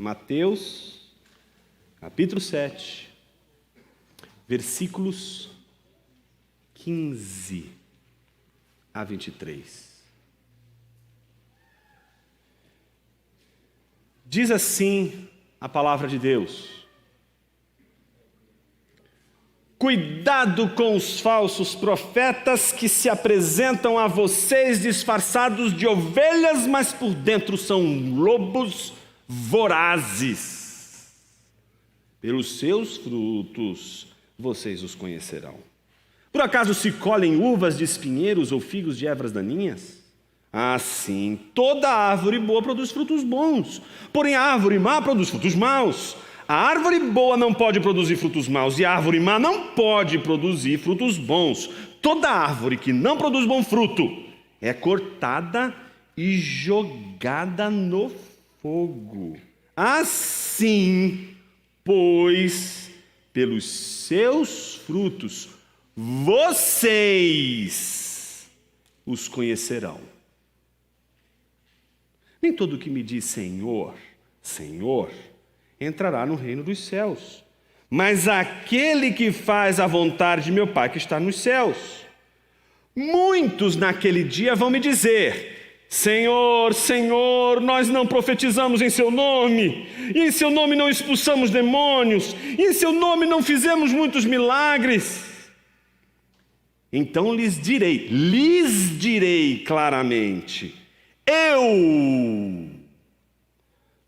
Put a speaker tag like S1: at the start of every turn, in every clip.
S1: Mateus, capítulo 7, versículos 15 a 23. Diz assim a palavra de Deus: cuidado com os falsos profetas que se apresentam a vocês disfarçados de ovelhas, mas por dentro são lobos vorazes. Pelos seus frutos vocês os conhecerão. Por acaso se colhem uvas de espinheiros ou figos de ervas daninhas? Assim, toda árvore boa produz frutos bons, porém a árvore má produz frutos maus. A árvore boa não pode produzir frutos maus e a árvore má não pode produzir frutos bons. Toda árvore que não produz bom fruto é cortada e jogada no fogo. Assim, pois, pelos seus frutos vocês os conhecerão. Nem todo que me diz Senhor, Senhor, entrará no reino dos céus, mas aquele que faz a vontade de meu Pai que está nos céus. Muitos naquele dia vão me dizer: Senhor, Senhor, nós não profetizamos em seu nome, e em seu nome não expulsamos demônios, e em seu nome não fizemos muitos milagres. Então lhes direi claramente: eu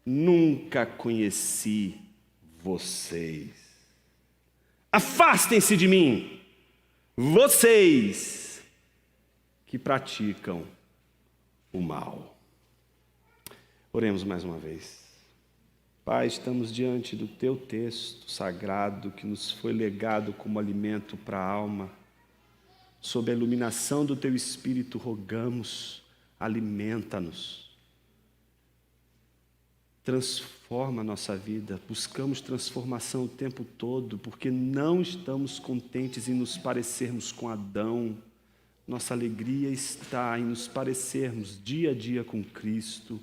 S1: nunca conheci vocês. Afastem-se de mim, vocês que praticam o mal. Oremos mais uma vez. Pai, estamos diante do teu texto sagrado que nos foi legado como alimento para a alma. Sob a iluminação do teu Espírito, rogamos, alimenta-nos. Transforma a nossa vida, buscamos transformação o tempo todo, porque não estamos contentes em nos parecermos com Adão. Nossa alegria está em nos parecermos dia a dia com Cristo.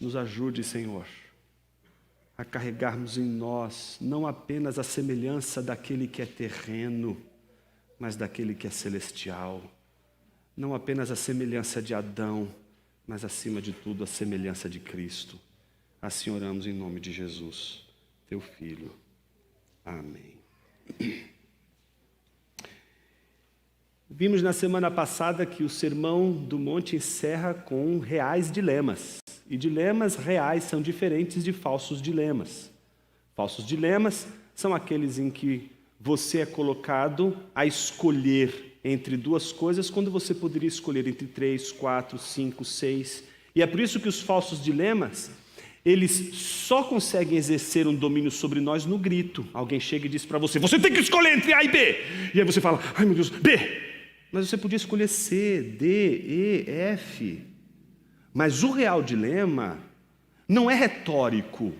S1: Nos ajude, Senhor, a carregarmos em nós não apenas a semelhança daquele que é terreno, mas daquele que é celestial. Não apenas a semelhança de Adão, mas acima de tudo a semelhança de Cristo. Assim oramos em nome de Jesus, teu Filho. Amém. Vimos na semana passada que o Sermão do Monte encerra com reais dilemas. E dilemas reais são diferentes de falsos dilemas. Falsos dilemas são aqueles em que você é colocado a escolher entre duas coisas quando você poderia escolher entre 3, 4, 5, 6. E é por isso que os falsos dilemas, eles só conseguem exercer um domínio sobre nós no grito. Alguém chega e diz para você: você tem que escolher entre A e B. E aí você fala: ai meu Deus, B. Mas você podia escolher C, D, E, F. Mas o real dilema não é retórico.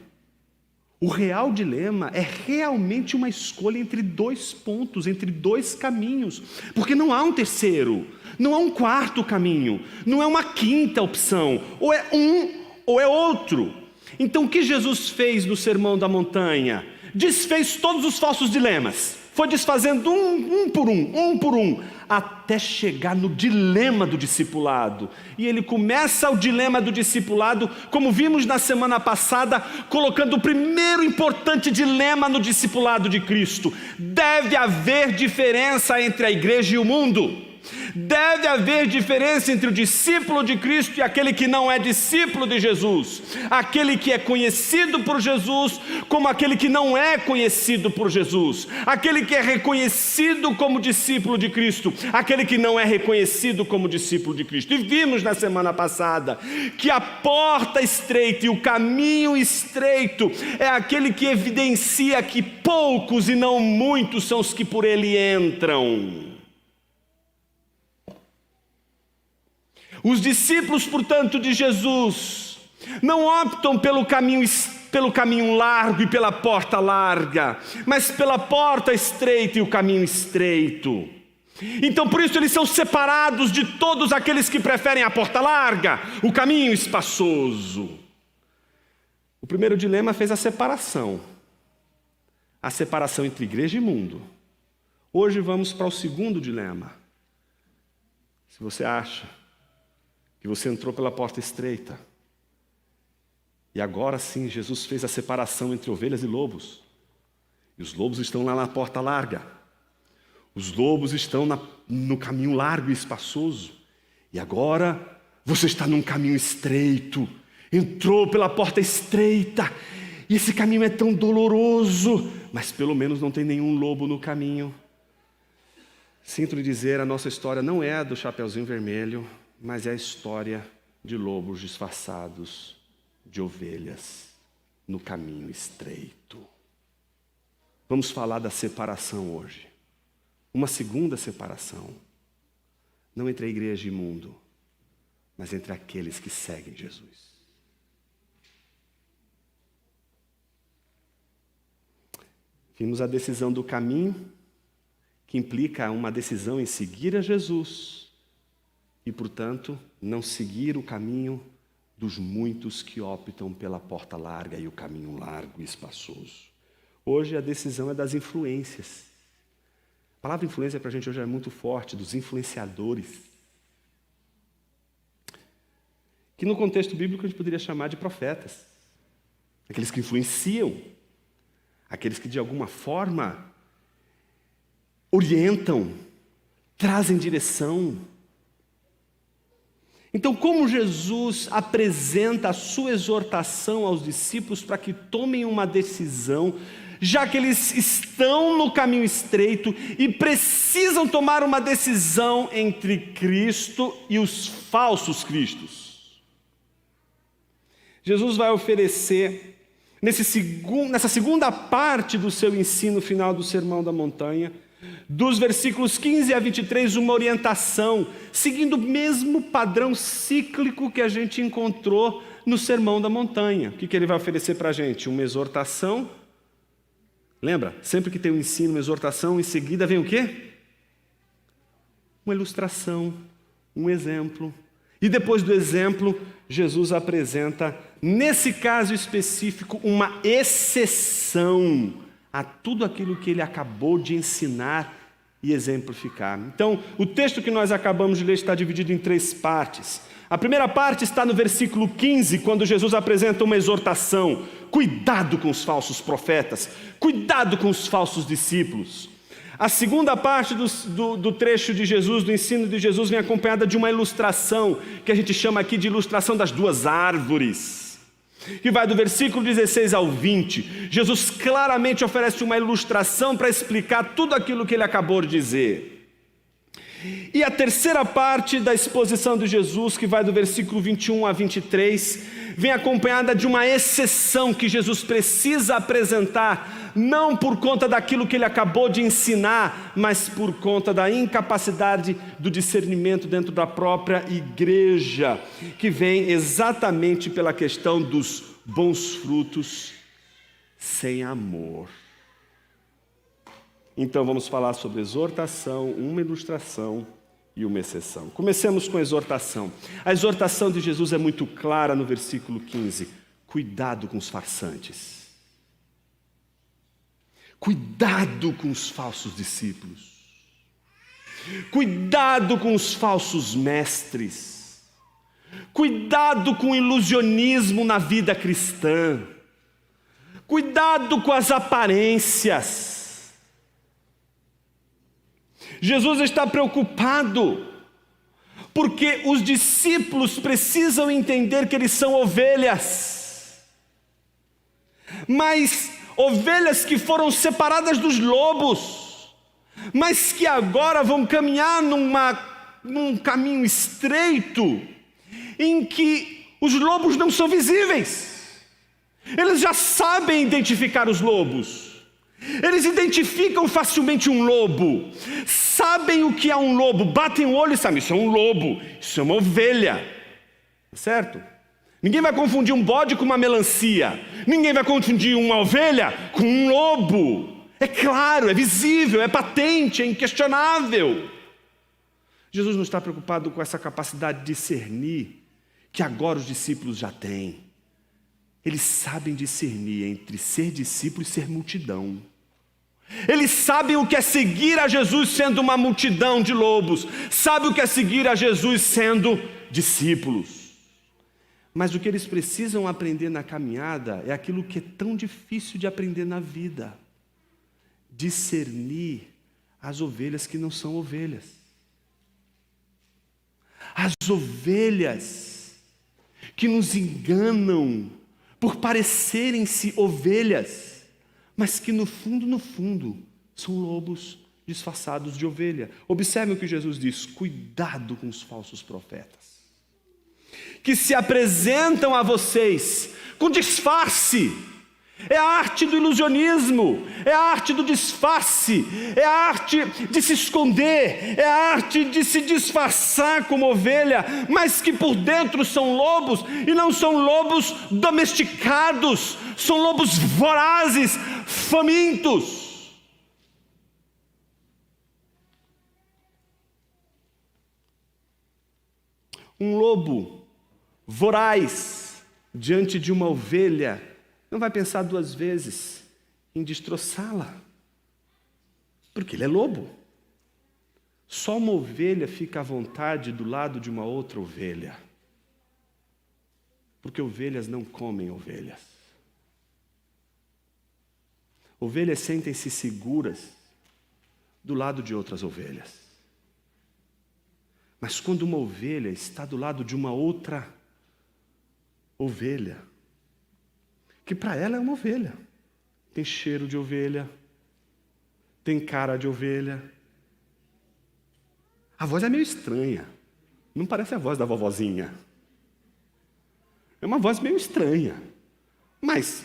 S1: O real dilema é realmente uma escolha entre dois pontos, entre dois caminhos. Porque não há um terceiro, não há um quarto caminho, não é uma quinta opção. Ou é um ou é outro. Então o que Jesus fez no Sermão da Montanha? Desfez todos os falsos dilemas. Foi desfazendo um por um, até chegar no dilema do discipulado. E ele começa o dilema do discipulado, como vimos na semana passada, colocando o primeiro importante dilema no discipulado de Cristo. Deve haver diferença entre a igreja e o mundo. Deve haver diferença entre o discípulo de Cristo e aquele que não é discípulo de Jesus. Aquele que é conhecido por Jesus, como aquele que não é conhecido por Jesus. Aquele que é reconhecido como discípulo de Cristo, aquele que não é reconhecido como discípulo de Cristo. E vimos na semana passada que a porta estreita e o caminho estreito é aquele que evidencia que poucos e não muitos são os que por ele entram. Os discípulos, portanto, de Jesus não optam pelo caminho largo e pela porta larga, mas pela porta estreita e o caminho estreito. Então, por isso, eles são separados de todos aqueles que preferem a porta larga, o caminho espaçoso. O primeiro dilema fez a separação entre igreja e mundo. Hoje vamos para o segundo dilema. Se você acha que você entrou pela porta estreita, e agora sim Jesus fez a separação entre ovelhas e lobos, e os lobos estão lá na porta larga, os lobos estão no caminho largo e espaçoso, e agora você está num caminho estreito, entrou pela porta estreita, e esse caminho é tão doloroso, mas pelo menos não tem nenhum lobo no caminho. Sinto lhe dizer, a nossa história não é a do Chapeuzinho Vermelho, mas é a história de lobos disfarçados de ovelhas no caminho estreito. Vamos falar da separação hoje. Uma segunda separação, não entre a igreja e o mundo, mas entre aqueles que seguem Jesus. Vimos a decisão do caminho, que implica uma decisão em seguir a Jesus e, portanto, não seguir o caminho dos muitos que optam pela porta larga e o caminho largo e espaçoso. Hoje a decisão é das influências. A palavra influência para a gente hoje é muito forte, dos influenciadores. Que no contexto bíblico a gente poderia chamar de profetas. Aqueles que influenciam, aqueles que de alguma forma orientam, trazem direção. Então, como Jesus apresenta a sua exortação aos discípulos para que tomem uma decisão, já que eles estão no caminho estreito e precisam tomar uma decisão entre Cristo e os falsos cristos? Jesus vai oferecer, nessa segunda parte do seu ensino final do Sermão da Montanha, dos versículos 15 a 23, uma orientação, seguindo o mesmo padrão cíclico que a gente encontrou no Sermão da Montanha. O que ele vai oferecer para a gente? Uma exortação. Lembra? Sempre que tem um ensino, uma exortação, em seguida vem o quê? Uma ilustração, um exemplo. E depois do exemplo, Jesus apresenta, nesse caso específico, uma exceção a tudo aquilo que ele acabou de ensinar e exemplificar. Então, o texto que nós acabamos de ler está dividido em 3 partes. A primeira parte está no versículo 15, quando Jesus apresenta uma exortação. Cuidado com os falsos profetas, cuidado com os falsos discípulos. A segunda parte do trecho de Jesus, do ensino de Jesus, vem acompanhada de uma ilustração, que a gente chama aqui de ilustração das 2 árvores, que vai do versículo 16 ao 20. Jesus claramente oferece uma ilustração para explicar tudo aquilo que ele acabou de dizer. E a terceira parte da exposição de Jesus, que vai do versículo 21 a 23, vem acompanhada de uma exceção que Jesus precisa apresentar, não por conta daquilo que ele acabou de ensinar, mas por conta da incapacidade do discernimento dentro da própria igreja, que vem exatamente pela questão dos bons frutos sem amor. Então vamos falar sobre exortação, uma ilustração e uma exceção. Comecemos com a exortação. A exortação de Jesus é muito clara no versículo 15. Cuidado com os farsantes. Cuidado com os falsos discípulos. Cuidado com os falsos mestres. Cuidado com o ilusionismo na vida cristã. Cuidado com as aparências. Jesus está preocupado, porque os discípulos precisam entender que eles são ovelhas, mas ovelhas que foram separadas dos lobos, mas que agora vão caminhar num caminho estreito, em que os lobos não são visíveis. Eles já sabem identificar os lobos. Eles identificam facilmente um lobo, sabem o que é um lobo, batem o olho e sabem, isso é um lobo, isso é uma ovelha, certo? Ninguém vai confundir um bode com uma melancia, ninguém vai confundir uma ovelha com um lobo. É claro, é visível, é patente, é inquestionável. Jesus não está preocupado com essa capacidade de discernir que agora os discípulos já têm. eles sabem discernir entre ser discípulo e ser multidão. Eles sabem o que é seguir a Jesus sendo uma multidão de lobos, sabem o que é seguir a Jesus sendo discípulos. Mas o que eles precisam aprender na caminhada é aquilo que é tão difícil de aprender na vida: discernir as ovelhas que não são ovelhas. As ovelhas que nos enganam por parecerem-se ovelhas, mas que no fundo, são lobos disfarçados de ovelha. Observe o que Jesus diz: cuidado com os falsos profetas, que se apresentam a vocês com disfarce. É a arte do ilusionismo, é a arte do disfarce, é a arte de se esconder, é a arte de se disfarçar como ovelha, mas que por dentro são lobos, e não são lobos domesticados, são lobos vorazes, famintos. Um lobo voraz diante de uma ovelha não vai pensar duas vezes em destroçá-la, porque ele é lobo. Só uma ovelha fica à vontade do lado de uma outra ovelha, porque ovelhas não comem ovelhas. Ovelhas sentem-se seguras do lado de outras ovelhas. Mas quando uma ovelha está do lado de uma outra ovelha, que para ela é uma ovelha, tem cheiro de ovelha, tem cara de ovelha, a voz é meio estranha, não parece a voz da vovozinha, é uma voz meio estranha, mas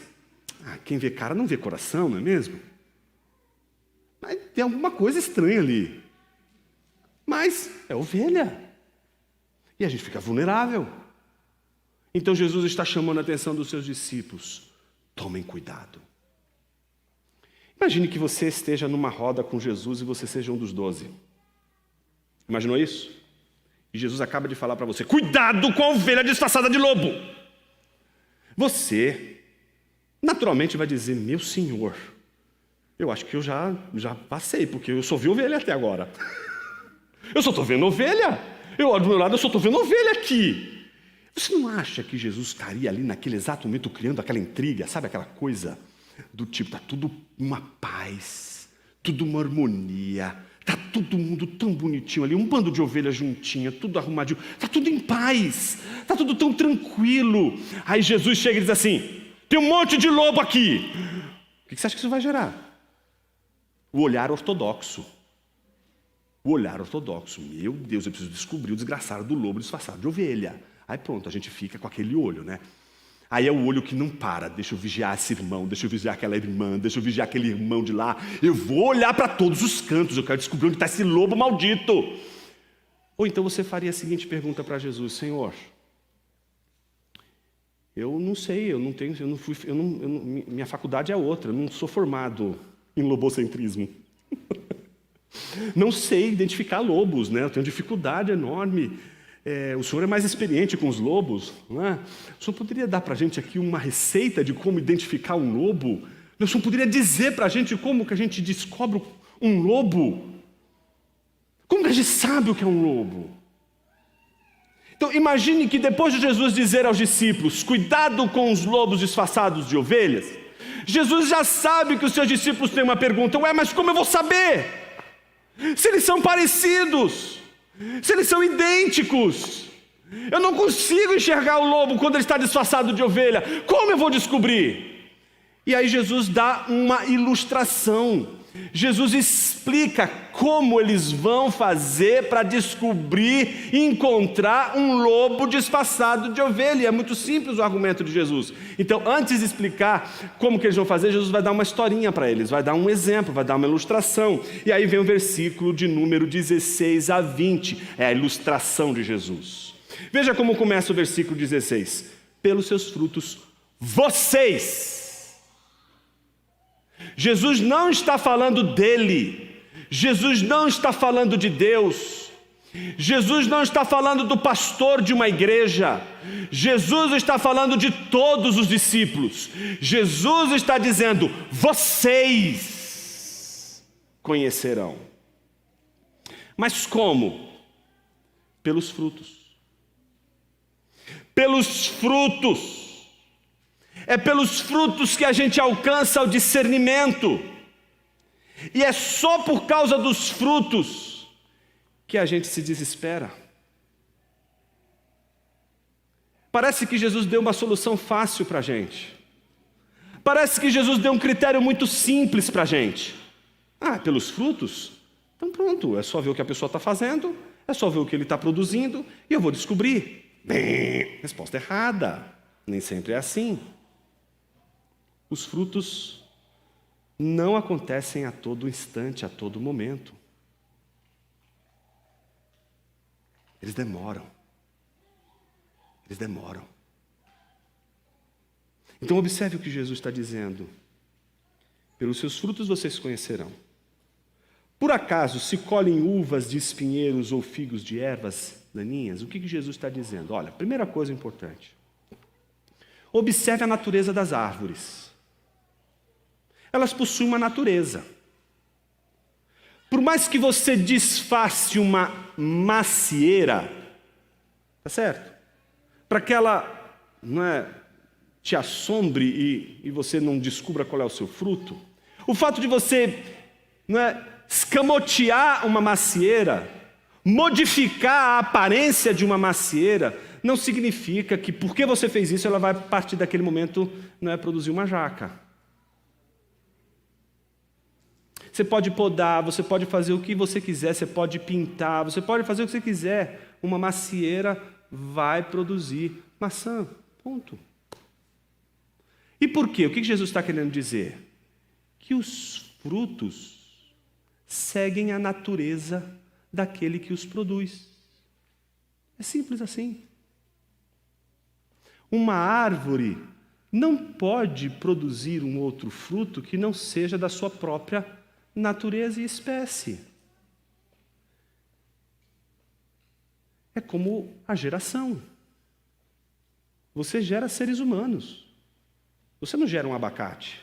S1: quem vê cara não vê coração, não é mesmo? Mas tem alguma coisa estranha ali, mas é ovelha, e a gente fica vulnerável. Então Jesus está chamando a atenção dos seus discípulos: tomem cuidado. Imagine que você esteja numa roda com Jesus e você seja um dos 12. Imaginou isso? E Jesus acaba de falar para você: cuidado com a ovelha disfarçada de lobo. Você naturalmente vai dizer: meu Senhor, eu acho que eu já passei, porque eu só vi ovelha até agora. Eu só estou vendo ovelha. Eu olho do meu lado, eu só estou vendo ovelha aqui. Você não acha que Jesus estaria ali naquele exato momento criando aquela intriga, sabe, aquela coisa do tipo, está tudo uma paz, tudo uma harmonia, está todo mundo tão bonitinho ali, um bando de ovelhas juntinha, tudo arrumadinho, está tudo em paz, está tudo tão tranquilo. Aí Jesus chega e diz assim: tem um monte de lobo aqui. O que você acha que isso vai gerar? O olhar ortodoxo. O olhar ortodoxo. Meu Deus, eu preciso descobrir o desgraçado do lobo disfarçado de ovelha. Aí pronto, a gente fica com aquele olho, né? Aí é o olho que não para. Deixa eu vigiar esse irmão, deixa eu vigiar aquela irmã, deixa eu vigiar aquele irmão de lá. Eu vou olhar para todos os cantos, eu quero descobrir onde está esse lobo maldito. Ou então você faria a seguinte pergunta para Jesus: Senhor, eu não sei, eu não tenho, minha faculdade é outra, eu não sou formado em lobocentrismo. Não sei identificar lobos, né? Eu tenho dificuldade enorme. O senhor é mais experiente com os lobos, não é? O senhor poderia dar para a gente aqui uma receita de como identificar um lobo? O senhor poderia dizer para a gente como que a gente descobre um lobo? Como que a gente sabe o que é um lobo? Então imagine que depois de Jesus dizer aos discípulos: cuidado com os lobos disfarçados de ovelhas, Jesus já sabe que os seus discípulos têm uma pergunta: ué, mas como eu vou saber? Se eles são parecidos, se eles são idênticos, eu não consigo enxergar o lobo quando ele está disfarçado de ovelha, como eu vou descobrir? E aí Jesus dá uma ilustração, Jesus explica como eles vão fazer para descobrir e encontrar um lobo disfarçado de ovelha. E é muito simples o argumento de Jesus. Então, antes de explicar como que eles vão fazer, Jesus vai dar uma historinha para eles, vai dar um exemplo, vai dar uma ilustração. E aí vem o versículo de número 16 a 20, é a ilustração de Jesus. Veja como começa o versículo 16: pelos seus frutos vocês. Jesus não está falando dele, Jesus não está falando de Deus, Jesus não está falando do pastor de uma igreja. Jesus está falando de todos os discípulos. Jesus está dizendo: vocês conhecerão. Mas como? Pelos frutos. Pelos frutos. É pelos frutos que a gente alcança o discernimento. E é só por causa dos frutos que a gente se desespera. Parece que Jesus deu uma solução fácil para a gente. Parece que Jesus deu um critério muito simples para a gente. Pelos frutos? Então pronto, é só ver o que a pessoa está fazendo, é só ver o que ele está produzindo, e eu vou descobrir. Bem, resposta errada. Nem sempre é assim. Os frutos não acontecem a todo instante, a todo momento. Eles demoram. Eles demoram. Então observe o que Jesus está dizendo. Pelos seus frutos vocês conhecerão. Por acaso se colhem uvas de espinheiros ou figos de ervas daninhas? O que Jesus está dizendo? Olha, primeira coisa importante. Observe a natureza das árvores. Elas possuem uma natureza. Por mais que você desface uma macieira, tá certo? Para que ela te assombre e você não descubra qual é o seu fruto. O fato de você escamotear uma macieira, modificar a aparência de uma macieira, não significa que porque você fez isso, ela vai, a partir daquele momento, produzir uma jaca. Você pode podar, você pode fazer o que você quiser, você pode pintar, você pode fazer o que você quiser. Uma macieira vai produzir maçã. Ponto. E por quê? O que Jesus está querendo dizer? Que os frutos seguem a natureza daquele que os produz. É simples assim. Uma árvore não pode produzir um outro fruto que não seja da sua própria natureza e espécie. É como a geração. Você gera seres humanos. Você não gera um abacate.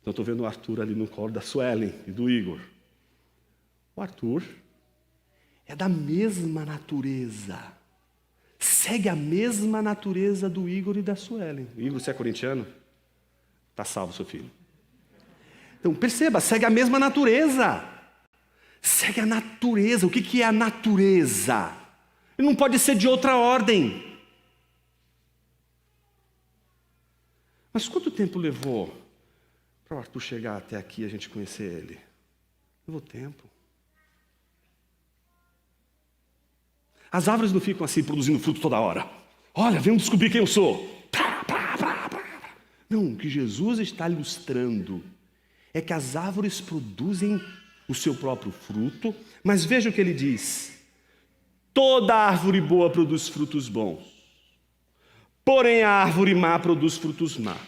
S1: Então, estou vendo o Arthur ali no colo da Suelen e do Igor. O Arthur é da mesma natureza. Segue a mesma natureza do Igor e da Suelen. Igor, você é corintiano? Está salvo, seu filho. Então, perceba, segue a mesma natureza. Segue a natureza. O que é a natureza? Ele não pode ser de outra ordem. Mas quanto tempo levou para o Arthur chegar até aqui e a gente conhecer ele? Levou tempo. As árvores não ficam assim produzindo fruto toda hora. Olha, venham descobrir quem eu sou. Não, o que Jesus está ilustrando é que as árvores produzem o seu próprio fruto, mas veja o que ele diz: toda árvore boa produz frutos bons, porém a árvore má produz frutos maus.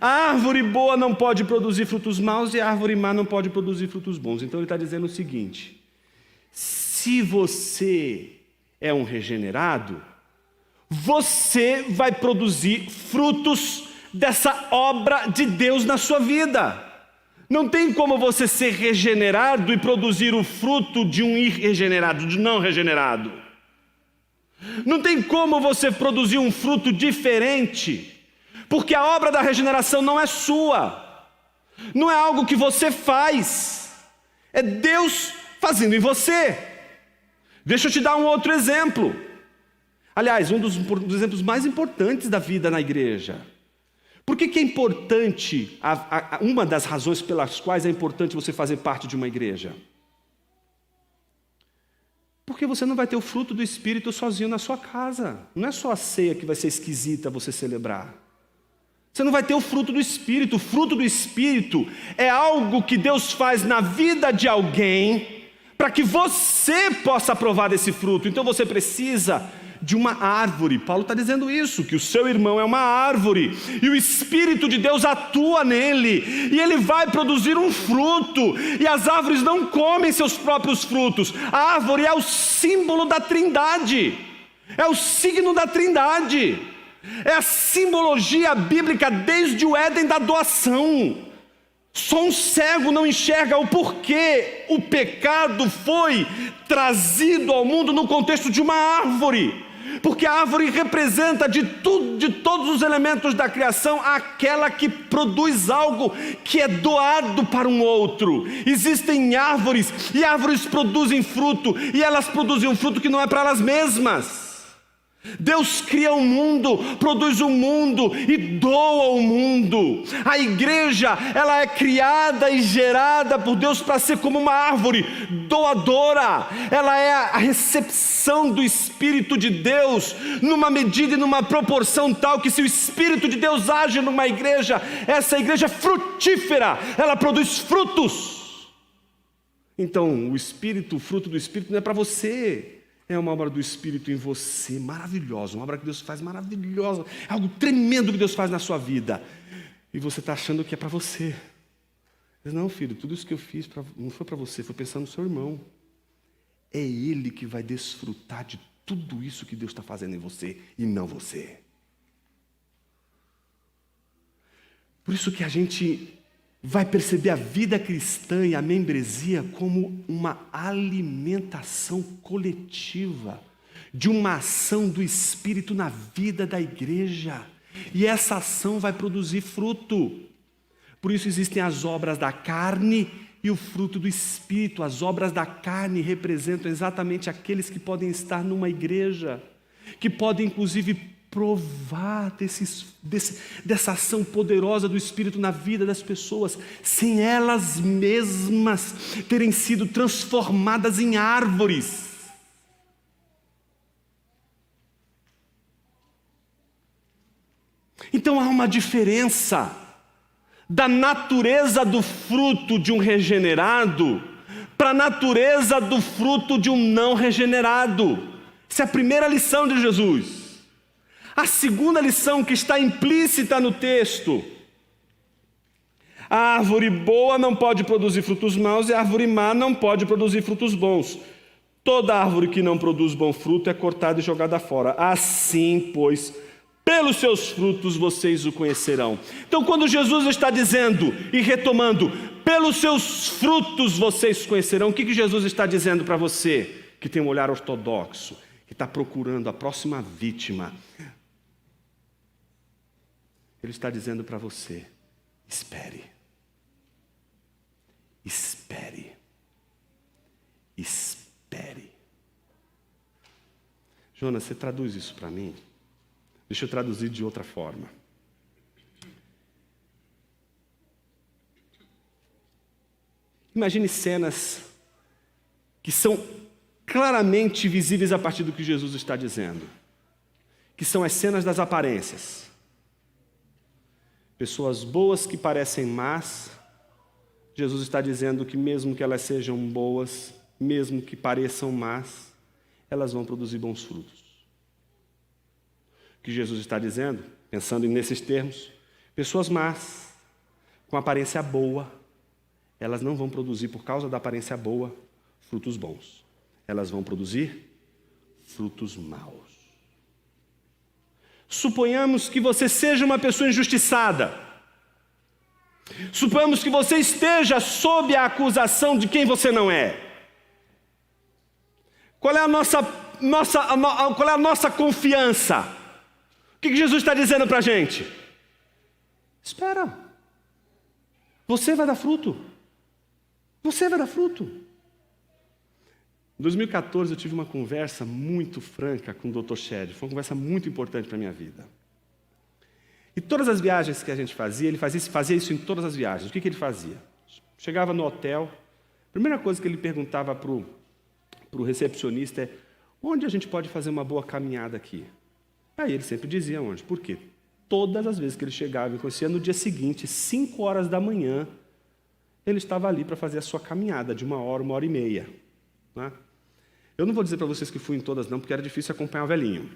S1: A árvore boa não pode produzir frutos maus e a árvore má não pode produzir frutos bons. Então ele está dizendo o seguinte: se você é um regenerado, você vai produzir frutos dessa obra de Deus na sua vida. Não tem como você ser regenerado e produzir o fruto de um irregenerado, de não regenerado. Não tem como você produzir um fruto diferente, porque a obra da regeneração não é sua, não é algo que você faz, é Deus fazendo em você. Deixa eu te dar um outro exemplo. Aliás, um dos exemplos mais importantes da vida na igreja. Por que é importante, uma das razões pelas quais é importante você fazer parte de uma igreja? Porque você não vai ter o fruto do Espírito sozinho na sua casa. Não é só a ceia que vai ser esquisita você celebrar. Você não vai ter o fruto do Espírito. O fruto do Espírito é algo que Deus faz na vida de alguém para que você possa provar desse fruto. Então você precisa de uma árvore. Paulo está dizendo isso, que o seu irmão é uma árvore, e o Espírito de Deus atua nele, e ele vai produzir um fruto, e as árvores não comem seus próprios frutos. A árvore é o símbolo da Trindade, é o signo da Trindade, é a simbologia bíblica desde o Éden da doação. Só um cego não enxerga o porquê o pecado foi trazido ao mundo no contexto de uma árvore. Porque a árvore representa de todos os elementos da criação, aquela que produz algo que é doado para um outro. Existem árvores, e árvores produzem fruto, e elas produzem um fruto que não é para elas mesmas. Deus cria o mundo, produz o mundo e doa o mundo. A igreja, ela é criada e gerada por Deus para ser como uma árvore doadora. Ela é a recepção do Espírito de Deus numa medida e numa proporção tal que, se o Espírito de Deus age numa igreja, essa igreja é frutífera, ela produz frutos. Então o fruto do Espírito não é para você. É uma obra do Espírito em você, maravilhosa, uma obra que Deus faz maravilhosa, é algo tremendo que Deus faz na sua vida. E você está achando que é para você. Mas não, filho, tudo isso que eu fiz não foi para você, foi pensando no seu irmão. É ele que vai desfrutar de tudo isso que Deus está fazendo em você, e não você. Por isso que a gente vai perceber a vida cristã e a membresia como uma alimentação coletiva de uma ação do Espírito na vida da igreja. E essa ação vai produzir fruto. Por isso existem as obras da carne e o fruto do Espírito. As obras da carne representam exatamente aqueles que podem estar numa igreja, que podem inclusive provar dessa ação poderosa do Espírito na vida das pessoas, sem elas mesmas terem sido transformadas em árvores. Então há uma diferença da natureza do fruto de um regenerado para a natureza do fruto de um não regenerado. Essa é a primeira lição de Jesus. A segunda lição que está implícita no texto: a árvore boa não pode produzir frutos maus, e a árvore má não pode produzir frutos bons. Toda árvore que não produz bom fruto é cortada e jogada fora. Assim, pois, pelos seus frutos vocês o conhecerão. Então, quando Jesus está dizendo e retomando, pelos seus frutos vocês conhecerão, o que Jesus está dizendo para você que tem um olhar ortodoxo, que está procurando a próxima vítima? Ele está dizendo para você: espere, espere, espere. Jonas, você traduz isso para mim? Deixa eu traduzir de outra forma. Imagine cenas que são claramente visíveis a partir do que Jesus está dizendo, que são as cenas das aparências. Pessoas boas que parecem más. Jesus está dizendo que mesmo que elas sejam boas, mesmo que pareçam más, elas vão produzir bons frutos. O que Jesus está dizendo, pensando nesses termos, pessoas más, com aparência boa, elas não vão produzir, por causa da aparência boa, frutos bons. Elas vão produzir frutos maus. Suponhamos que você seja uma pessoa injustiçada. Suponhamos que você esteja sob a acusação de quem você não é. Qual é a nossa confiança? O que Jesus está dizendo para a gente? Espera. Você vai dar fruto. Você vai dar fruto. Em 2014 eu tive uma conversa muito franca com o Dr. Shed. Foi uma conversa muito importante para a minha vida. E todas as viagens que a gente fazia, ele fazia isso em todas as viagens. O que ele fazia? Chegava no hotel, a primeira coisa que ele perguntava para o recepcionista é: onde a gente pode fazer uma boa caminhada aqui? Aí ele sempre dizia onde. Por quê? Todas as vezes que ele chegava e conhecia, no dia seguinte, 5 horas da manhã, ele estava ali para fazer a sua caminhada de 1 hora, 1 hora e meia. Né? Eu não vou dizer para vocês que fui em todas não, porque era difícil acompanhar o velhinho.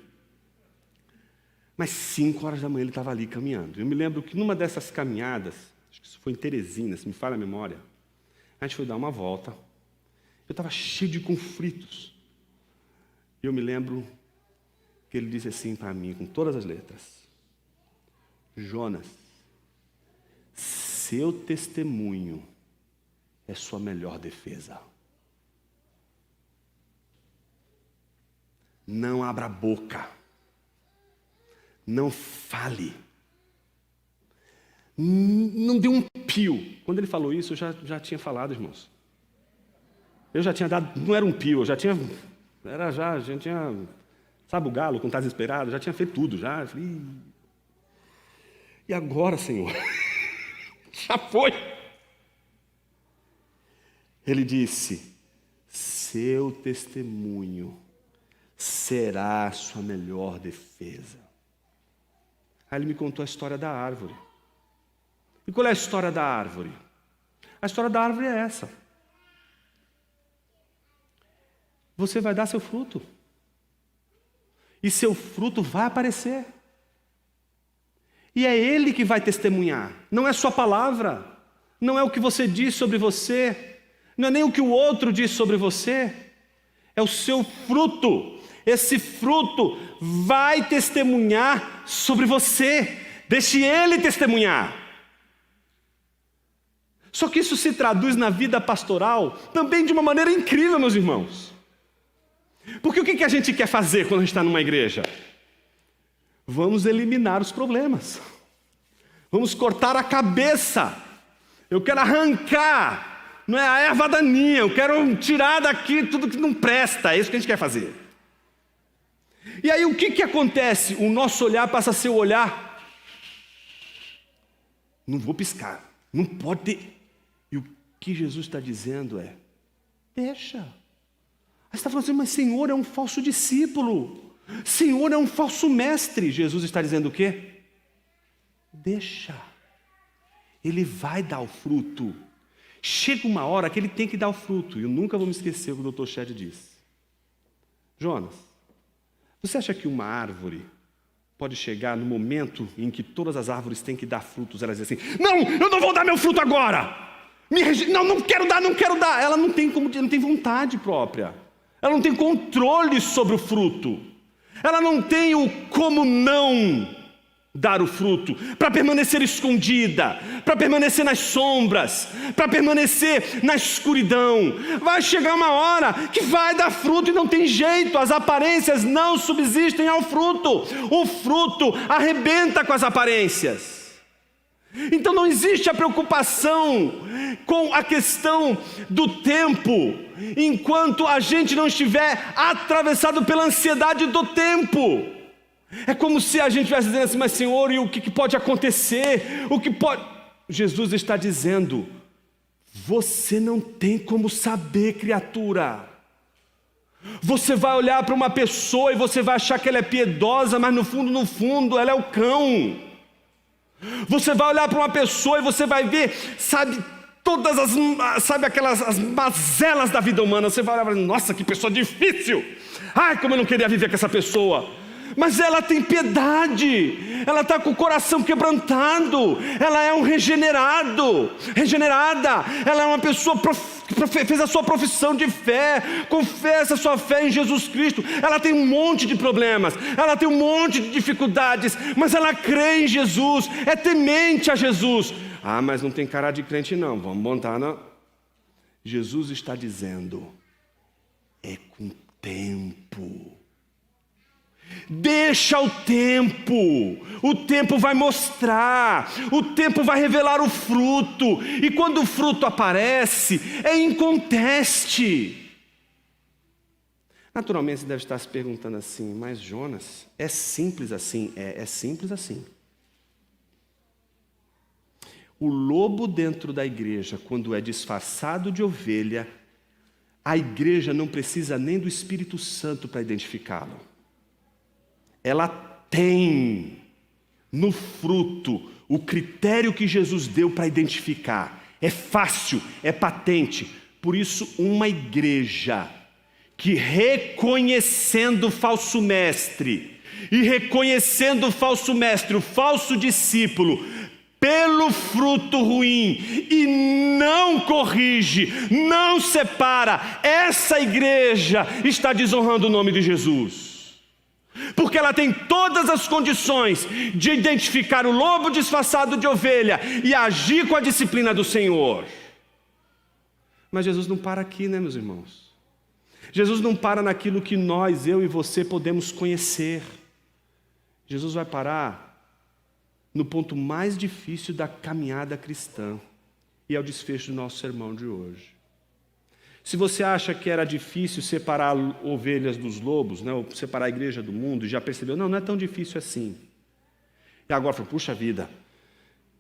S1: Mas 5 horas da manhã ele estava ali caminhando. Eu me lembro que numa dessas caminhadas, acho que isso foi em Teresina, se me falha a memória, a gente foi dar uma volta. Eu estava cheio de conflitos. E eu me lembro que ele disse assim para mim, com todas as letras: Jonas, seu testemunho é sua melhor defesa. Não abra a boca. Não fale. Não dê um pio. Quando ele falou isso, eu já tinha falado, irmãos. Eu já tinha dado, não era um pio, eu já tinha, a gente tinha, sabe o galo, quando está desesperado, já tinha feito tudo, já. Falei, e agora, Senhor? Já foi. Ele disse, seu testemunho será a sua melhor defesa. Aí ele me contou a história da árvore. E qual é a história da árvore? A história da árvore é essa. Você vai dar seu fruto. E seu fruto vai aparecer. E é Ele que vai testemunhar. Não é sua palavra. Não é o que você diz sobre você. Não é nem o que o outro diz sobre você. É o seu fruto. Esse fruto vai testemunhar sobre você. Deixe Ele testemunhar. Só que isso se traduz na vida pastoral também de uma maneira incrível, meus irmãos. Porque o que a gente quer fazer quando a gente está numa igreja? Vamos eliminar os problemas. Vamos cortar a cabeça. Eu quero arrancar, não é a erva daninha, eu quero tirar daqui tudo que não presta. É isso que a gente quer fazer. E aí o que acontece? O nosso olhar passa a ser o olhar. Não vou piscar, não pode ter. E o que Jesus está dizendo é, deixa. Aí você está falando assim, mas Senhor é um falso discípulo. Senhor é um falso mestre. Jesus está dizendo o quê? Deixa. Ele vai dar o fruto. Chega uma hora que ele tem que dar o fruto. E eu nunca vou me esquecer o que o Dr. Shedd disse. Jonas, você acha que uma árvore pode chegar no momento em que todas as árvores têm que dar frutos? Elas dizem assim, não, eu não vou dar meu fruto agora. Não quero dar, não quero dar. Ela não tem vontade própria. Ela não tem controle sobre o fruto. Ela não tem o como não dar o fruto, para permanecer escondida, para permanecer nas sombras, para permanecer na escuridão. Vai chegar uma hora que vai dar fruto e não tem jeito, as aparências não subsistem ao fruto. O fruto arrebenta com as aparências. Então não existe a preocupação com a questão do tempo, enquanto a gente não estiver atravessado pela ansiedade do tempo. É como se a gente estivesse dizendo assim, mas Senhor, e o que pode acontecer? O que pode... Jesus está dizendo, você não tem como saber, criatura. Você vai olhar para uma pessoa e você vai achar que ela é piedosa, mas no fundo, ela é o cão. Você vai olhar para uma pessoa e você vai ver, sabe aquelas as mazelas da vida humana. Você vai olhar e falar, nossa, que pessoa difícil. Ai, como eu não queria viver com essa pessoa. Mas ela tem piedade, ela está com o coração quebrantado, ela é um regenerada, ela é uma pessoa que fez a sua profissão de fé, confessa a sua fé em Jesus Cristo. Ela tem um monte de problemas, ela tem um monte de dificuldades, mas ela crê em Jesus, é temente a Jesus. Ah, mas não tem cara de crente não, vamos montar não. Jesus está dizendo, é com tempo. Deixa o tempo vai mostrar, o tempo vai revelar o fruto, e quando o fruto aparece, é inconteste. Naturalmente você deve estar se perguntando assim, mas Jonas, é simples assim? É simples assim. O lobo dentro da igreja, quando é disfarçado de ovelha, a igreja não precisa nem do Espírito Santo para identificá-lo. Ela tem no fruto o critério que Jesus deu para identificar. É fácil, é patente. Por isso, uma igreja que reconhecendo o falso mestre, e reconhecendo o falso mestre, o falso discípulo, pelo fruto ruim, e não corrige, não separa, essa igreja está desonrando o nome de Jesus. Porque ela tem todas as condições de identificar o lobo disfarçado de ovelha e agir com a disciplina do Senhor. Mas Jesus não para aqui, né, meus irmãos? Jesus não para naquilo que nós, eu e você, podemos conhecer. Jesus vai parar no ponto mais difícil da caminhada cristã, e é o desfecho do nosso sermão de hoje. Se você acha que era difícil separar ovelhas dos lobos, né, ou separar a igreja do mundo, e já percebeu, não é tão difícil assim. E agora falou, puxa vida,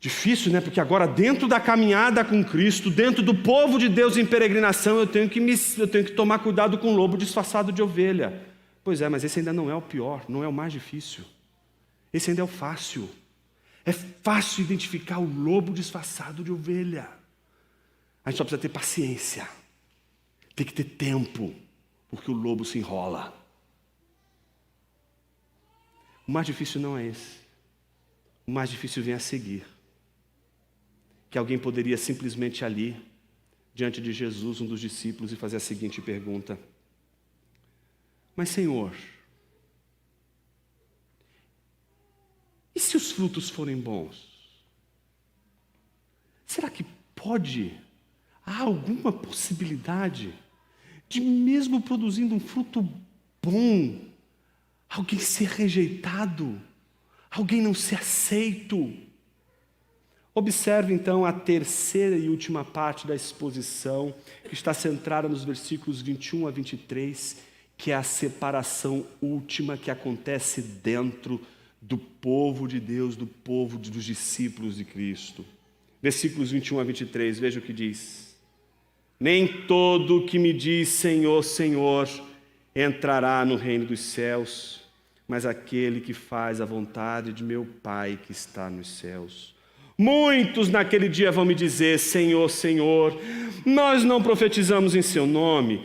S1: difícil, né? Porque agora dentro da caminhada com Cristo, dentro do povo de Deus em peregrinação, eu tenho que tomar cuidado com o lobo disfarçado de ovelha. Pois é, mas esse ainda não é o pior, não é o mais difícil. Esse ainda é o fácil. É fácil identificar o lobo disfarçado de ovelha. A gente só precisa ter paciência. Tem que ter tempo, porque o lobo se enrola. O mais difícil não é esse. O mais difícil vem a seguir. Que alguém poderia simplesmente ali, diante de Jesus, um dos discípulos, e fazer a seguinte pergunta: mas Senhor, e se os frutos forem bons? Será que há alguma possibilidade de, mesmo produzindo um fruto bom, alguém ser rejeitado, alguém não ser aceito? Observe então a terceira e última parte da exposição, que está centrada nos versículos 21 a 23, que é a separação última que acontece dentro do povo de Deus, do povo dos discípulos de Cristo. Versículos 21 a 23, veja o que diz: nem todo que me diz Senhor, Senhor, entrará no reino dos céus, mas aquele que faz a vontade de meu Pai que está nos céus. Muitos naquele dia vão me dizer, Senhor, Senhor, nós não profetizamos em seu nome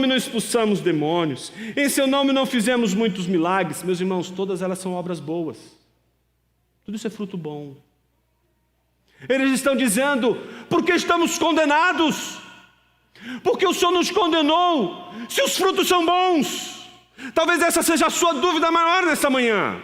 S1: não expulsamos demônios, em seu nome não fizemos muitos milagres. Meus irmãos, todas elas são obras boas. Tudo isso é fruto bom. Eles estão dizendo, porque estamos condenados? Porque o Senhor nos condenou, se os frutos são bons? Talvez essa seja a sua dúvida maior nessa manhã.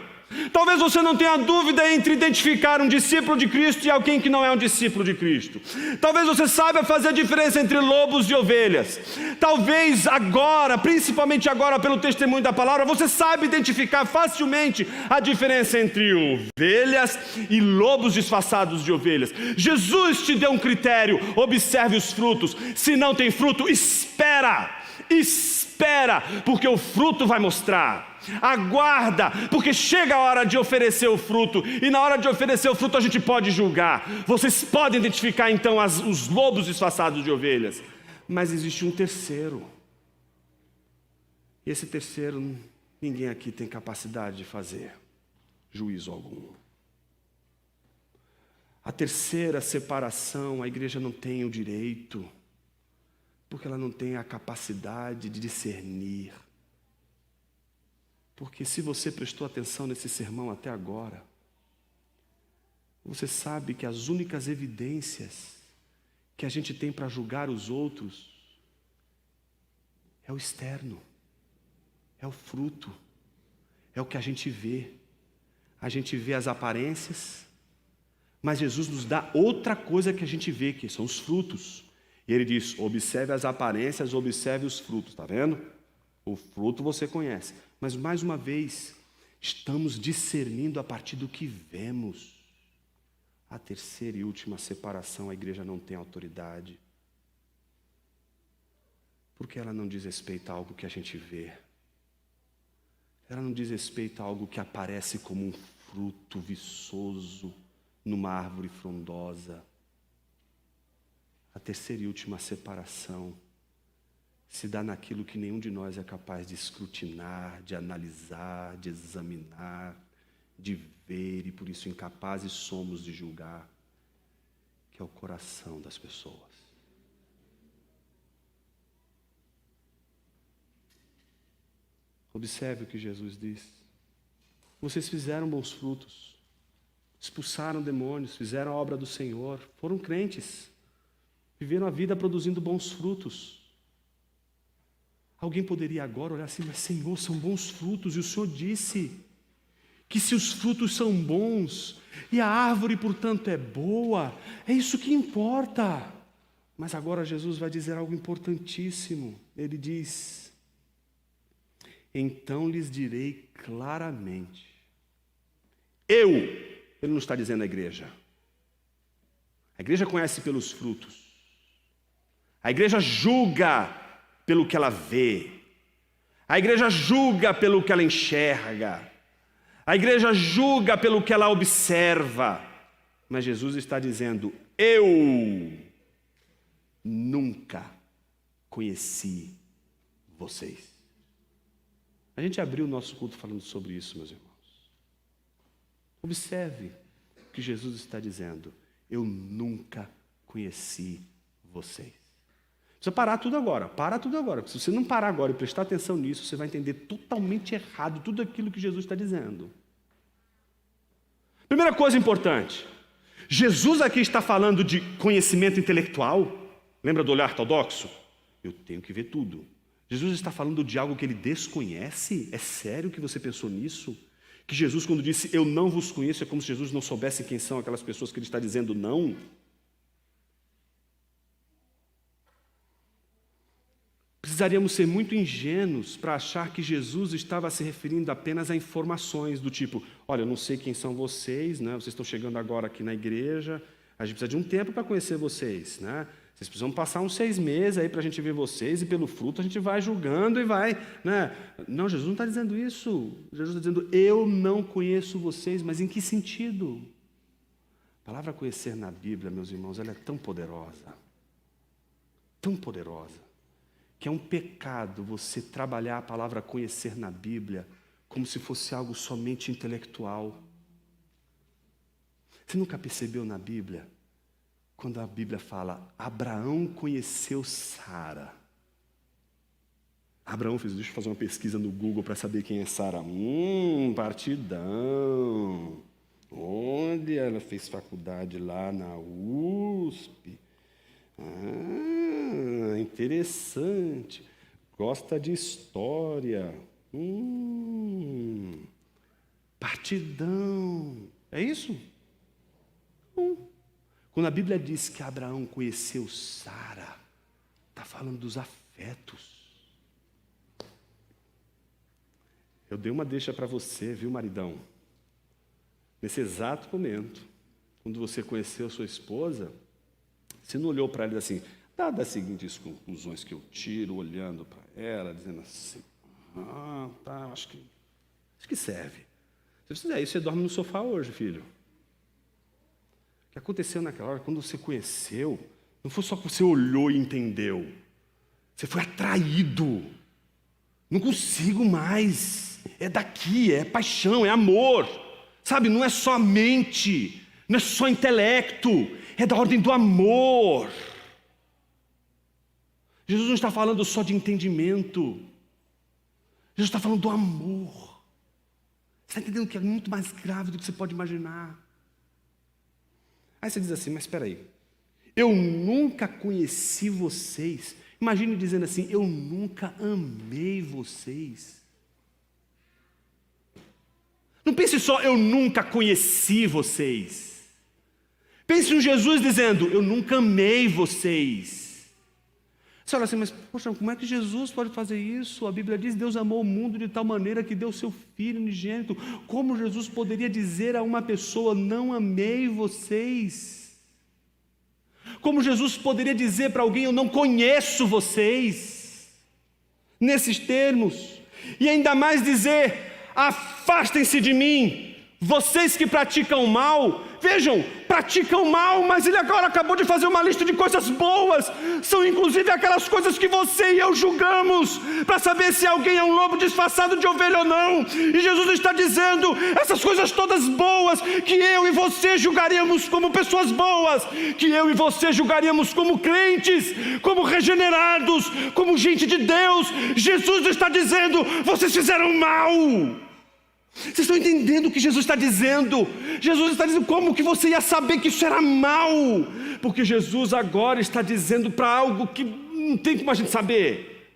S1: Talvez você não tenha dúvida entre identificar um discípulo de Cristo e alguém que não é um discípulo de Cristo. Talvez você saiba fazer a diferença entre lobos e ovelhas. Talvez agora, principalmente agora pelo testemunho da palavra, você saiba identificar facilmente a diferença entre ovelhas e lobos disfarçados de ovelhas. Jesus te deu um critério, observe os frutos. Se não tem fruto, espera, porque o fruto vai mostrar. Aguarda, porque chega a hora de oferecer o fruto, e na hora de oferecer o fruto a gente pode julgar. Vocês podem identificar então os lobos disfarçados de ovelhas, mas existe um terceiro, e esse terceiro ninguém aqui tem capacidade de fazer juízo algum. A terceira separação, a igreja não tem o direito, porque ela não tem a capacidade de discernir. Porque se você prestou atenção nesse sermão até agora, você sabe que as únicas evidências que a gente tem para julgar os outros é o externo, é o fruto, é o que a gente vê. A gente vê as aparências, mas Jesus nos dá outra coisa que a gente vê, que são os frutos. E ele diz, observe as aparências, observe os frutos, está vendo? O fruto você conhece. Mas, mais uma vez, estamos discernindo a partir do que vemos. A terceira e última separação, a igreja não tem autoridade. Porque ela não diz respeito a algo que a gente vê. Ela não diz respeito a algo que aparece como um fruto viçoso numa árvore frondosa. A terceira e última separação se dá naquilo que nenhum de nós é capaz de escrutinar, de analisar, de examinar, de ver, e por isso incapazes somos de julgar, que é o coração das pessoas. Observe o que Jesus diz. Vocês fizeram bons frutos, expulsaram demônios, fizeram a obra do Senhor, foram crentes, viveram a vida produzindo bons frutos. Alguém poderia agora olhar assim, mas Senhor, são bons frutos, e o Senhor disse que se os frutos são bons, e a árvore, portanto, é boa, é isso que importa. Mas agora Jesus vai dizer algo importantíssimo. Ele diz: então lhes direi claramente. Ele não está dizendo a igreja. A igreja conhece pelos frutos. A igreja julga pelo que ela vê. A igreja julga pelo que ela enxerga. A igreja julga pelo que ela observa. Mas Jesus está dizendo: eu nunca conheci vocês. A gente abriu o nosso culto falando sobre isso, meus irmãos. Observe o que Jesus está dizendo: eu nunca conheci vocês. Precisa parar tudo agora, para tudo agora. Se você não parar agora e prestar atenção nisso, você vai entender totalmente errado tudo aquilo que Jesus está dizendo. Primeira coisa importante, Jesus aqui está falando de conhecimento intelectual. Lembra do olhar ortodoxo? Eu tenho que ver tudo. Jesus está falando de algo que ele desconhece? É sério que você pensou nisso? Que Jesus, quando disse eu não vos conheço, é como se Jesus não soubesse quem são aquelas pessoas que ele está dizendo não? Precisaríamos ser muito ingênuos para achar que Jesus estava se referindo apenas a informações do tipo: olha, eu não sei quem são vocês, né? Vocês estão chegando agora aqui na igreja, a gente precisa de um tempo para conhecer vocês, né? Vocês precisam passar uns 6 meses aí para a gente ver vocês, e pelo fruto a gente vai julgando e vai, né? Não, Jesus não está dizendo isso. Jesus está dizendo: eu não conheço vocês. Mas em que sentido? A palavra conhecer na Bíblia, meus irmãos, ela é tão poderosa, que é um pecado você trabalhar a palavra conhecer na Bíblia como se fosse algo somente intelectual. Você nunca percebeu na Bíblia, quando a Bíblia fala, Abraão conheceu Sara. Abraão fez, deixa eu fazer uma pesquisa no Google para saber quem é Sara. Partidão. Onde ela fez faculdade? Lá na USP. Interessante. Gosta de história. Partidão. É isso? Quando a Bíblia diz que Abraão conheceu Sara, está falando dos afetos. Eu dei uma deixa para você, viu, maridão? Nesse exato momento, quando você conheceu sua esposa, você não olhou para ela assim, dadas as seguintes conclusões que eu tiro olhando para ela, dizendo assim, tá, acho que serve. Se você fizer isso, você dorme no sofá hoje, filho. O que aconteceu naquela hora, quando você conheceu, não foi só que você olhou e entendeu. Você foi atraído. Não consigo mais. É daqui, é paixão, é amor. Sabe, não é só mente, não é só intelecto, é da ordem do amor. Jesus não está falando só de entendimento. Jesus está falando do amor. Você está entendendo que é muito mais grave do que você pode imaginar. Aí você diz assim, mas espera aí, eu nunca conheci vocês. Imagine dizendo assim, eu nunca amei vocês. Não pense só, eu nunca conheci vocês. Pense em Jesus dizendo, eu nunca amei vocês. Você olha assim, mas poxa, como é que Jesus pode fazer isso? A Bíblia diz, Deus amou o mundo de tal maneira que deu seu Filho unigênito. Como Jesus poderia dizer a uma pessoa, não amei vocês? Como Jesus poderia dizer para alguém, eu não conheço vocês? Nesses termos. E ainda mais dizer, afastem-se de mim, vocês que praticam mal, vejam, praticam mal, mas ele agora acabou de fazer uma lista de coisas boas. São inclusive aquelas coisas que você e eu julgamos, para saber se alguém é um lobo disfarçado de ovelha ou não. E Jesus está dizendo, essas coisas todas boas, que eu e você julgaríamos como pessoas boas, que eu e você julgaríamos como crentes, como regenerados, como gente de Deus. Jesus está dizendo, vocês fizeram mal. Vocês estão entendendo o que Jesus está dizendo? Jesus está dizendo como que você ia saber que isso era mal? Porque Jesus agora está dizendo para algo que não tem como a gente saber.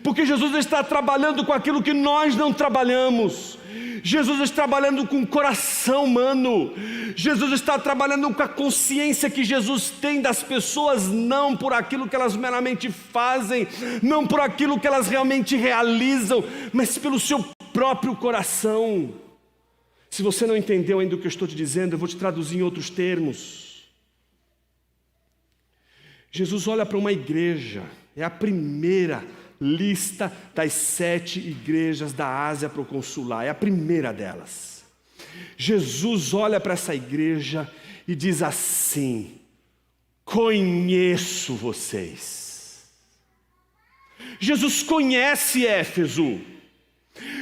S1: Porque Jesus está trabalhando com aquilo que nós não trabalhamos. Jesus está trabalhando com o coração humano. Jesus está trabalhando com a consciência que Jesus tem das pessoas, não por aquilo que elas meramente fazem, não por aquilo que elas realmente realizam, mas pelo seu próprio coração. Se você não entendeu ainda o que eu estou te dizendo, eu vou te traduzir em outros termos. Jesus olha para uma igreja, é a primeira lista das 7 igrejas da Ásia proconsular, é a primeira delas. Jesus olha para essa igreja e diz assim: conheço vocês. Jesus conhece Éfeso.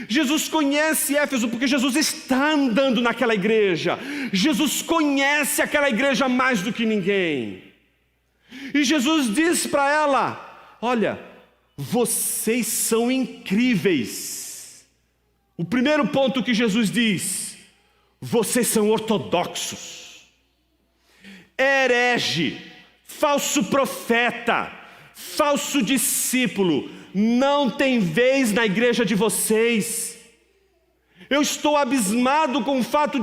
S1: Jesus conhece Éfeso porque Jesus está andando naquela igreja. Jesus conhece aquela igreja mais do que ninguém. E Jesus diz para ela: olha, vocês são incríveis. O primeiro ponto que Jesus diz: vocês são ortodoxos, herege, falso profeta, falso discípulo, não tem vez na igreja de vocês. Eu estou abismado com o fato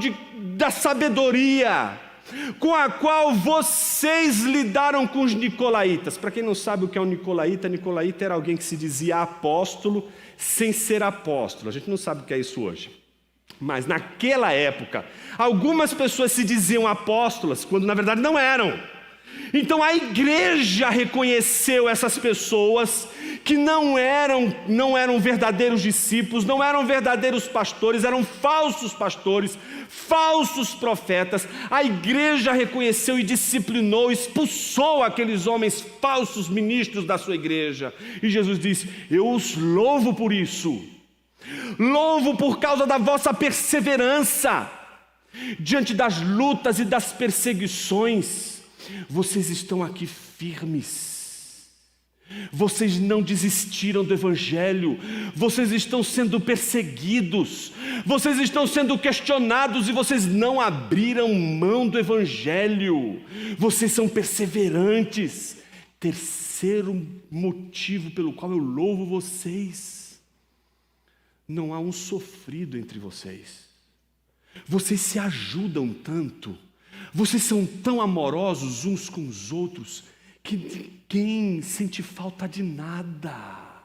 S1: da sabedoria com a qual vocês lidaram com os nicolaítas. Para quem não sabe o que é um nicolaíta, nicolaíta era alguém que se dizia apóstolo sem ser apóstolo. A gente não sabe o que é isso hoje. Mas naquela época, algumas pessoas se diziam apóstolas, quando na verdade não eram. Então a igreja reconheceu essas pessoas que não eram verdadeiros discípulos, não eram verdadeiros pastores, eram falsos pastores, falsos profetas. A igreja reconheceu e disciplinou, expulsou aqueles homens falsos ministros da sua igreja. E Jesus disse: eu os louvo por isso, louvo por causa da vossa perseverança diante das lutas e das perseguições. Vocês estão aqui firmes, vocês não desistiram do evangelho, vocês estão sendo perseguidos, vocês estão sendo questionados e vocês não abriram mão do evangelho, vocês são perseverantes. Terceiro motivo pelo qual eu louvo vocês: não há um sofrido entre vocês, vocês se ajudam tanto, vocês são tão amorosos uns com os outros, que ninguém sente falta de nada.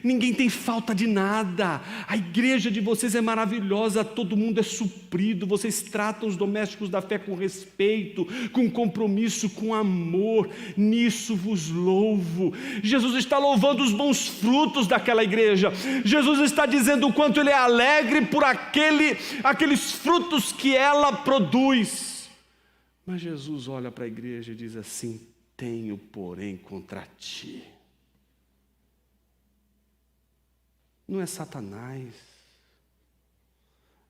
S1: Ninguém tem falta de nada. A igreja de vocês é maravilhosa, todo mundo é suprido. Vocês tratam os domésticos da fé com respeito, com compromisso, com amor. Nisso vos louvo. Jesus está louvando os bons frutos daquela igreja. Jesus está dizendo o quanto Ele é alegre por aqueles frutos que ela produz. Mas Jesus olha para a igreja e diz assim: tenho, porém, contra ti. Não é Satanás,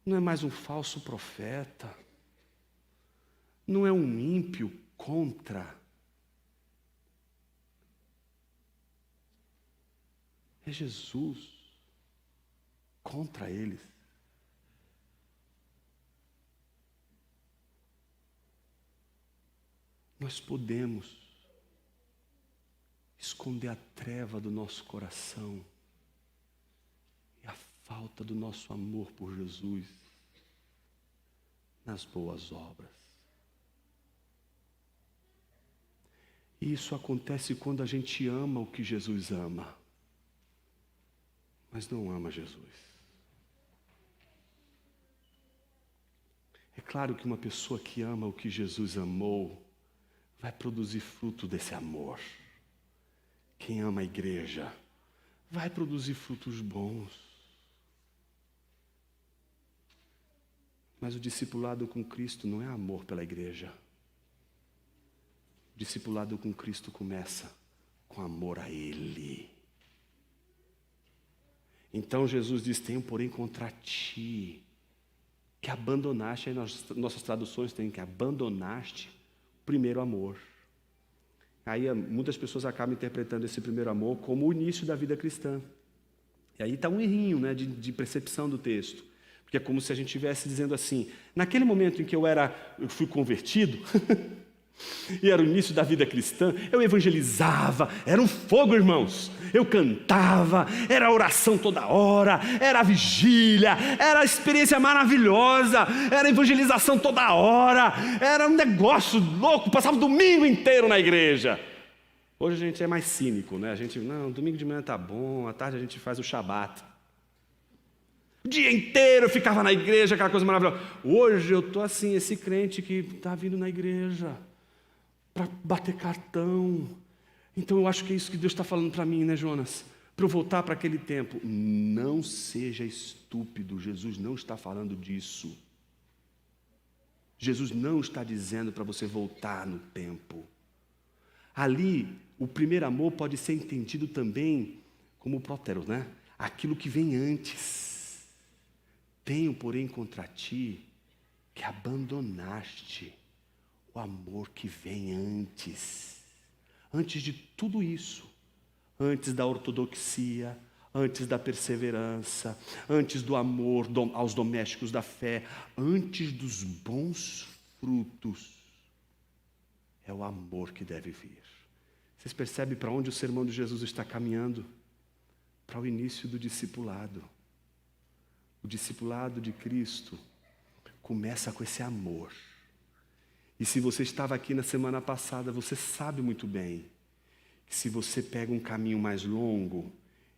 S1: não é mais um falso profeta, não é um ímpio contra. É Jesus contra eles. Nós podemos esconder a treva do nosso coração e a falta do nosso amor por Jesus nas boas obras. E isso acontece quando a gente ama o que Jesus ama, mas não ama Jesus. É claro que uma pessoa que ama o que Jesus amou vai produzir fruto desse amor. Quem ama a igreja vai produzir frutos bons. Mas o discipulado com Cristo não é amor pela igreja. O discipulado com Cristo começa com amor a Ele. Então Jesus diz: tenho porém contra ti, que abandonaste, aí nossas traduções têm que abandonaste o primeiro amor. Aí muitas pessoas acabam interpretando esse primeiro amor como o início da vida cristã. E aí está um errinho, né, de percepção do texto. Porque é como se a gente estivesse dizendo assim: naquele momento em que eu fui convertido, e era o início da vida cristã, eu evangelizava, era um fogo, irmãos. Eu cantava, era oração toda hora, era vigília, era experiência maravilhosa, era evangelização toda hora, era um negócio louco, passava o domingo inteiro na igreja. Hoje a gente é mais cínico, né? A gente, não, domingo de manhã tá bom, à tarde a gente faz o Shabat. O dia inteiro eu ficava na igreja, aquela coisa maravilhosa. Hoje eu estou assim, esse crente que está vindo na igreja para bater cartão. Então eu acho que é isso que Deus está falando para mim, né, Jonas? Para eu voltar para aquele tempo. Não seja estúpido, Jesus não está falando disso. Jesus não está dizendo para você voltar no tempo. Ali, o primeiro amor pode ser entendido também como próteros, né? Aquilo que vem antes. Tenho, porém, contra ti que abandonaste o amor que vem antes. Antes de tudo isso, antes da ortodoxia, antes da perseverança, antes do amor aos domésticos da fé, antes dos bons frutos, é o amor que deve vir. Vocês percebem para onde o sermão de Jesus está caminhando? Para o início do discipulado. O discipulado de Cristo começa com esse amor. E se você estava aqui na semana passada, você sabe muito bem que se você pega um caminho mais longo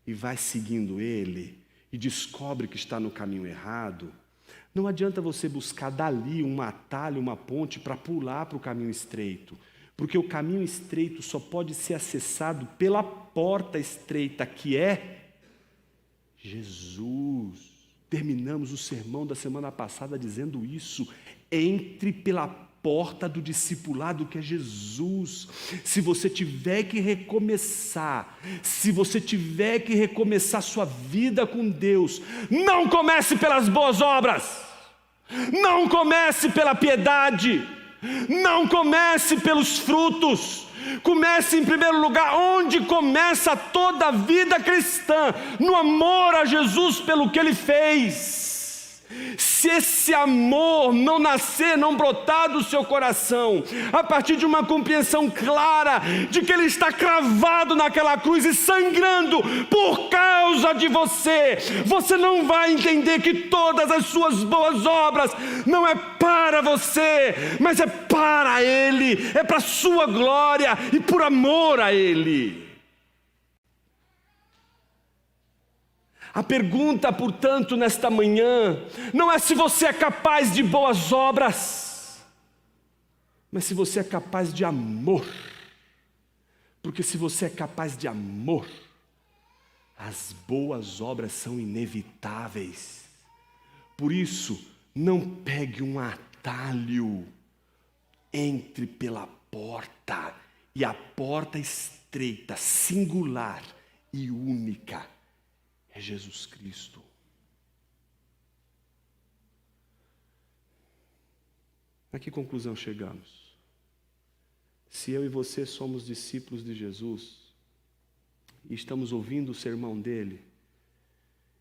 S1: e vai seguindo ele e descobre que está no caminho errado, não adianta você buscar dali um atalho, uma ponte para pular para o caminho estreito, porque o caminho estreito só pode ser acessado pela porta estreita que é Jesus. Terminamos o sermão da semana passada dizendo isso. Entre pela porta do discipulado que é Jesus. Se você tiver que recomeçar, sua vida com Deus, não comece pelas boas obras, não comece pela piedade, não comece pelos frutos. Comece em primeiro lugar onde começa toda a vida cristã, no amor a Jesus pelo que Ele fez. Se esse amor não nascer, não brotar do seu coração, a partir de uma compreensão clara de que Ele está cravado naquela cruz e sangrando por causa de você, você não vai entender que todas as suas boas obras não é para você, mas é para Ele, é para a sua glória e por amor a Ele. A pergunta, portanto, nesta manhã, não é se você é capaz de boas obras, mas se você é capaz de amor. Porque se você é capaz de amor, as boas obras são inevitáveis. Por isso, não pegue um atalho, entre pela porta, e a porta estreita, singular e única, é Jesus Cristo. A que conclusão chegamos? Se eu e você somos discípulos de Jesus e estamos ouvindo o sermão dele,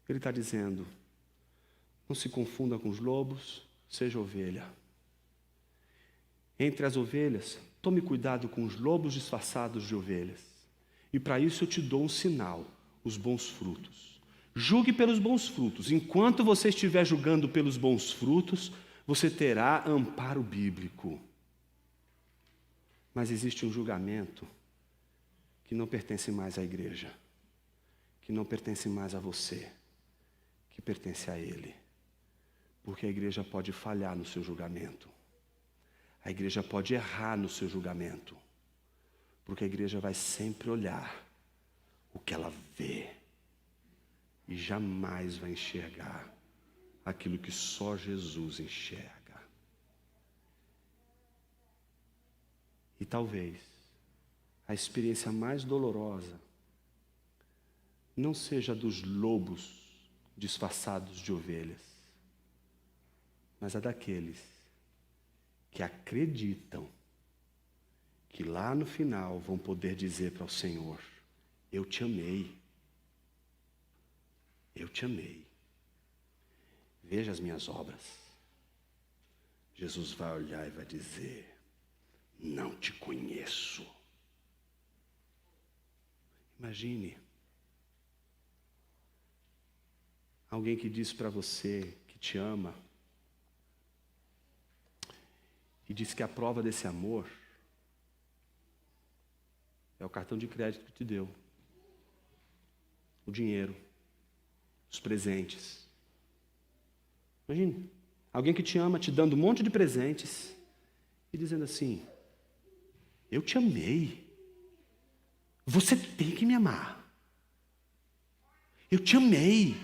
S1: ele está dizendo: não se confunda com os lobos, seja ovelha. Entre as ovelhas, tome cuidado com os lobos disfarçados de ovelhas. E para isso eu te dou um sinal: os bons frutos. Julgue pelos bons frutos. Enquanto você estiver julgando pelos bons frutos, você terá amparo bíblico. Mas existe um julgamento que não pertence mais à igreja, que não pertence mais a você, que pertence a Ele. Porque a igreja pode falhar no seu julgamento. A igreja pode errar no seu julgamento. Porque a igreja vai sempre olhar o que ela vê. E jamais vai enxergar aquilo que só Jesus enxerga. E talvez a experiência mais dolorosa não seja dos lobos disfarçados de ovelhas, mas a daqueles que acreditam que lá no final vão poder dizer para o Senhor: eu te amei, eu te amei, veja as minhas obras. Jesus vai olhar e vai dizer: não te conheço. Imagine alguém que diz para você que te ama e diz que a prova desse amor é o cartão de crédito que te deu, o dinheiro, os presentes. Imagine alguém que te ama te dando um monte de presentes e dizendo assim: eu te amei, você tem que me amar, eu te amei.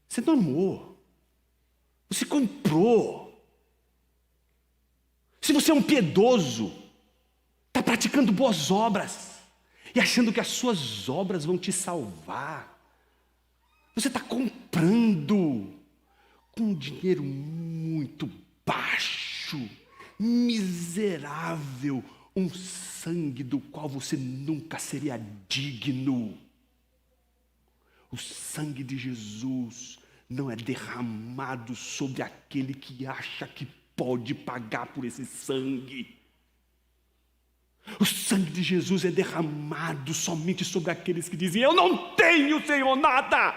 S1: Você não amou, você comprou. Se você é um piedoso, está praticando boas obras e achando que as suas obras vão te salvar, você está comprando com um dinheiro muito baixo, miserável, um sangue do qual você nunca seria digno. O sangue de Jesus não é derramado sobre aquele que acha que pode pagar por esse sangue. O sangue de Jesus é derramado somente sobre aqueles que dizem: eu não tenho, Senhor, nada.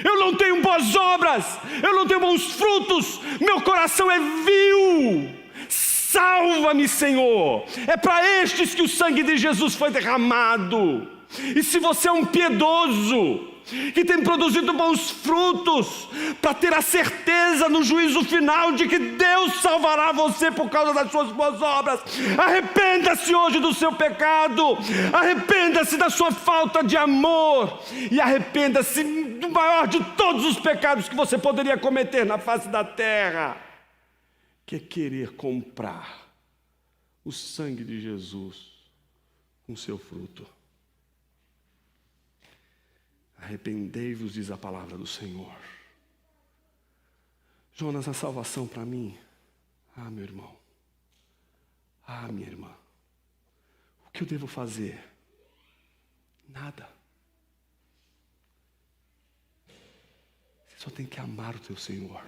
S1: Eu não tenho boas obras, eu não tenho bons frutos, meu coração é vil. Salva-me, Senhor. É para estes que o sangue de Jesus foi derramado. E se você é um piedoso, que tem produzido bons frutos, para ter a certeza no juízo final de que Deus salvará você por causa das suas boas obras, arrependa-se hoje do seu pecado, arrependa-se da sua falta de amor, e arrependa-se do maior de todos os pecados que você poderia cometer na face da terra, que é querer comprar o sangue de Jesus com seu fruto. Arrependei-vos, diz a palavra do Senhor. Jonas, a salvação para mim? Ah, meu irmão. Ah, minha irmã. O que eu devo fazer? Nada. Você só tem que amar o teu Senhor.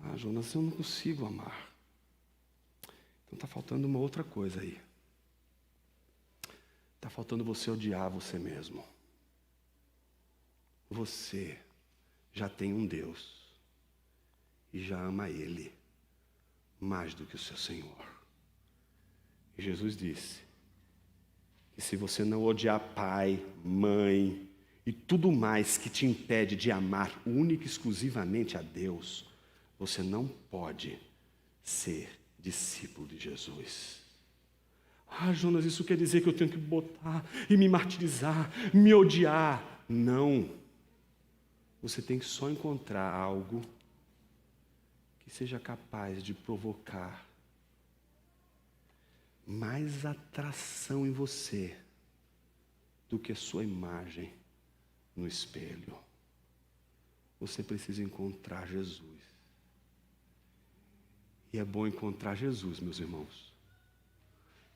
S1: Ah, Jonas, eu não consigo amar. Então está faltando uma outra coisa aí. Está faltando você odiar você mesmo. Você já tem um Deus e já ama Ele mais do que o seu Senhor. E Jesus disse que se você não odiar pai, mãe e tudo mais que te impede de amar única e exclusivamente a Deus, você não pode ser discípulo de Jesus. Ah, Jonas, isso quer dizer que eu tenho que botar e me martirizar, me odiar. Não. Você tem que só encontrar algo que seja capaz de provocar mais atração em você do que a sua imagem no espelho. Você precisa encontrar Jesus. E é bom encontrar Jesus, meus irmãos.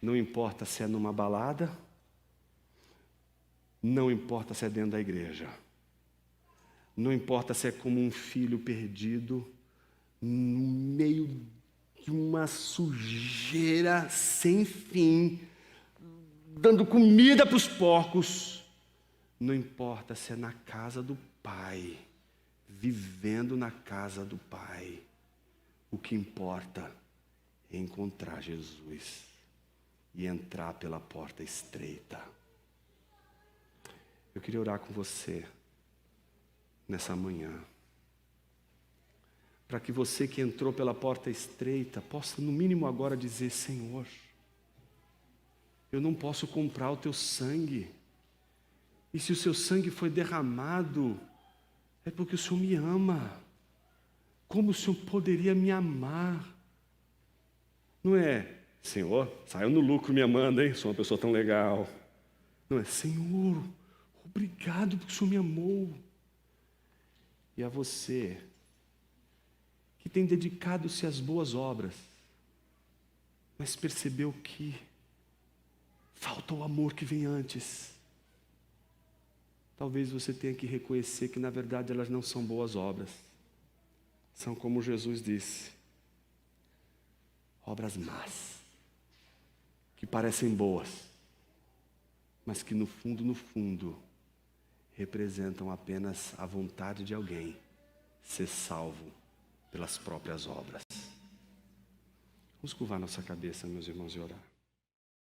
S1: Não importa se é numa balada, não importa se é dentro da igreja, não importa se é como um filho perdido no meio de uma sujeira sem fim, dando comida para os porcos, não importa se é na casa do Pai, vivendo na casa do Pai, o que importa é encontrar Jesus e entrar pela porta estreita. Eu queria orar com você nessa manhã, para que você que entrou pela porta estreita possa no mínimo agora dizer: Senhor, eu não posso comprar o teu sangue, E se o seu sangue foi derramado, é porque o Senhor me ama. Como o Senhor poderia me amar? Não é, Senhor, saiu no lucro me amando, hein? Sou uma pessoa tão legal. Não é, Senhor, obrigado porque o Senhor me amou. E a você, que tem dedicado-se às boas obras, mas percebeu que falta o amor que vem antes. Talvez você tenha que reconhecer que, na verdade, elas não são boas obras. São, como Jesus disse, obras más, que parecem boas, mas que no fundo, representam apenas a vontade de alguém ser salvo pelas próprias obras. Vamos curvar nossa cabeça, meus irmãos, e orar.